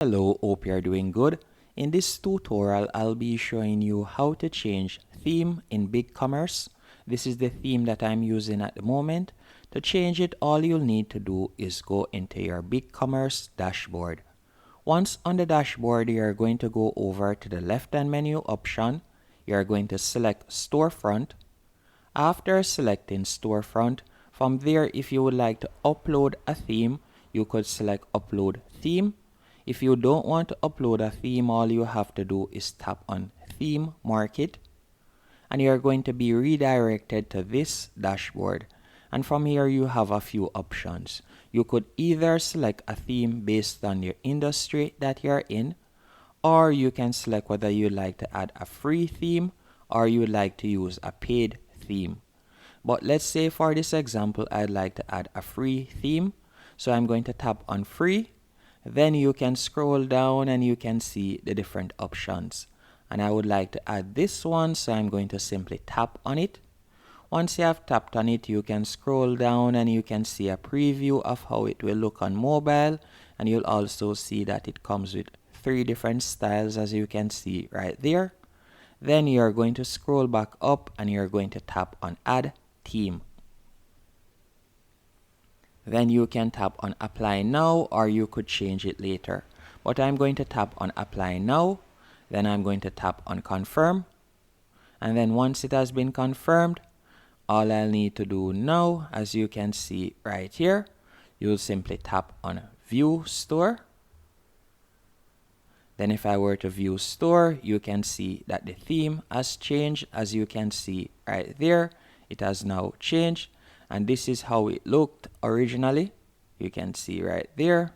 Hello, hope you're doing good. In this tutorial, I'll be showing you how to change theme in Bigcommerce. This is the theme that I'm using at the moment. To change it, all you'll need to do is go into your Bigcommerce dashboard. Once on the dashboard, you're going to go over to the left-hand menu option. You're going to select Storefront. After selecting Storefront, from there, if you would like to upload a theme, you could select Upload Theme. If you don't want to upload a theme, all you have to do is tap on Theme Market, and you're going to be redirected to this dashboard. And from here, you have a few options. You could either select a theme based on your industry that you're in, or you can select whether you'd like to add a free theme or you'd like to use a paid theme. But let's say for this example, I'd like to add a free theme. So I'm going to tap on free. Then you can scroll down and you can see the different options. And I would like to add this one, so I'm going to simply tap on it. Once you have tapped on it, you can scroll down and you can see a preview of how it will look on mobile. And you'll also see that it comes with 3 different styles, as you can see right there. Then you're going to scroll back up and you're going to tap on Add Theme. Then you can tap on Apply Now, or you could change it later. But I'm going to tap on Apply Now. Then I'm going to tap on Confirm. And then once it has been confirmed, all I'll need to do now, as you can see right here, you'll simply tap on View Store. Then if I were to view store, you can see that the theme has changed. As you can see right there, it has now changed. And this is how it looked originally. You can see right there.